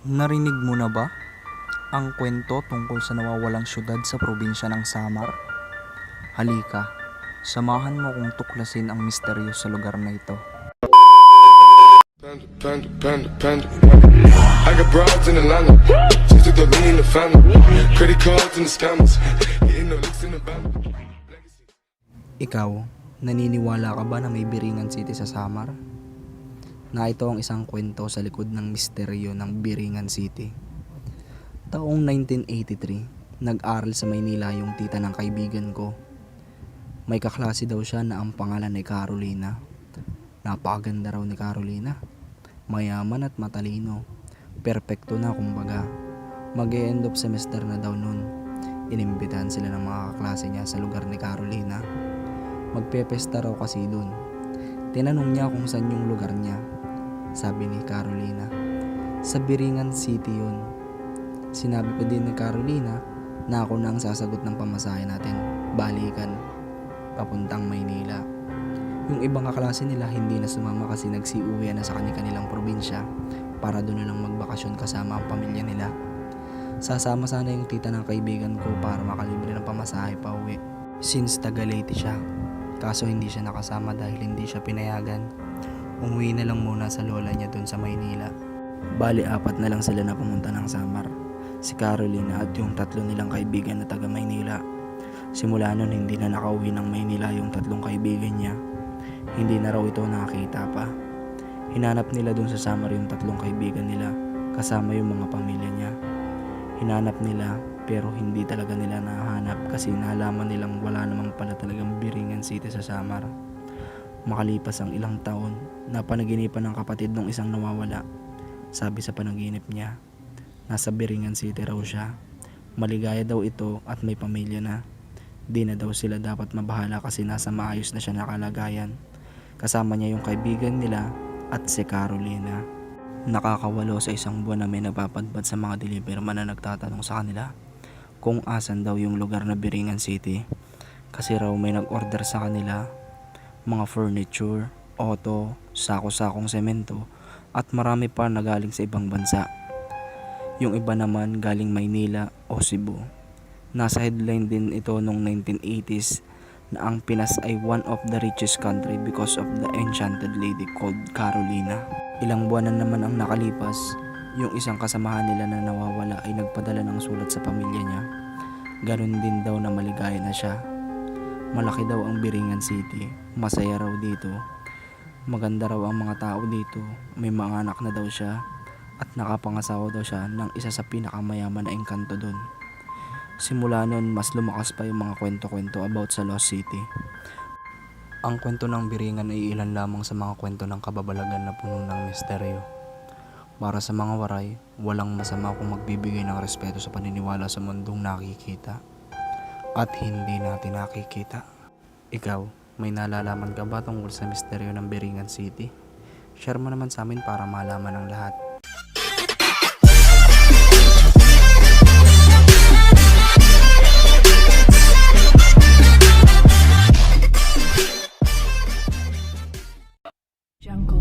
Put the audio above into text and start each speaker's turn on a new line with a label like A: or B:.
A: Narinig mo na ba ang kwento tungkol sa nawawalang syudad sa probinsya ng Samar? Halika, samahan mo kong tuklasin ang misteryo sa lugar na ito.
B: Panda. I got broads in Atlanta. Just took the lean in the family. Credit cards and the scammers. Getting no licks in the band.
A: Ikaw, naniniwala ka ba na may Biringan City sa Samar? Na ito ang isang kwento sa likod ng misteryo ng Biringan City. Taong 1983, nag-aral sa Maynila yung tita ng kaibigan ko. May kaklase daw siya na ang pangalan ay Carolina. Napakaganda raw ni Carolina. Mayaman at matalino. Perpekto na kumbaga. Mag-e-end of semester na daw nun. Inimbitahan sila ng mga kaklase niya sa lugar ni Carolina. Magpepesta raw kasi dun. Tinanong niya kung saan yung lugar niya. Sabi ni Carolina, sa Biringan City yun. Sinabi ko din ni Carolina na ako na ang sasagot ng pamasahe natin. Balikan, papuntang Maynila. Yung ibang kaklase nila hindi na sumama kasi nagsiuwi na sa kanilang probinsya para doon na lang magbakasyon kasama ang pamilya nila. Sasama sana yung tita ng kaibigan ko para makalibre ng pamasahe pa uwi. Since taga Leyte siya, kaso hindi siya nakasama dahil hindi siya pinayagan. Umuwi na lang muna sa lola niya doon sa Maynila. Bali 4 na lang sila na pumunta ng Samar. Si Carolina at yung 3 nilang kaibigan na taga Maynila. Simula nun hindi na nakauwi ng Maynila yung 3 kaibigan niya. Hindi na raw ito nakakita pa. Hinanap nila dun sa Samar yung 3 kaibigan nila kasama yung mga pamilya niya. Hinanap nila pero hindi talaga nila nahanap kasi nalaman nilang wala namang pala talagang Biringan City sa Samar. Makalipas ang ilang taon, napanaginipan ng kapatid ng isang nawawala. Sabi sa panaginip niya, nasa Biringan City raw siya. Maligaya daw ito at may pamilya na. Di na daw sila dapat mabahala kasi nasa maayos na siya na kalagayan. Kasama niya yung kaibigan nila at si Carolina. Nakakawalo sa isang buwan na may napapadpad sa mga deliverman na nagtatanong sa kanila kung asan daw yung lugar na Biringan City. Kasi raw may nag-order sa kanila mga furniture, auto, sako-sakong semento at marami pa na galing sa ibang bansa. Yung iba naman galing Maynila o Cebu. Nasa headline din ito noong 1980s na ang Pinas ay one of the richest country because of the enchanted lady called Carolina. Ilang buwan na naman ang nakalipas, yung isang kasamahan nila na nawawala ay nagpadala ng sulat sa pamilya niya. Ganun din daw na maligaya na siya. Malaki daw ang Biringan City, masaya raw dito. Maganda raw ang mga tao dito, may mga anak na daw siya at nakapangasawa daw siya ng isa sa pinakamayaman na engkanto doon. Simula nun, mas lumakas pa yung mga kwento-kwento about sa Lost City. Ang kwento ng Biringan ay ilan lamang sa mga kwento ng kababalagan na puno ng misteryo. Para sa mga waray, walang masama kung magbibigay ng respeto sa paniniwala sa mundong nakikita at hindi natin nakikita. Ikaw, may nalalaman ka ba tungkol sa misteryo ng Biringan City? Share mo naman sa amin para malaman ng lahat.
C: Jungle.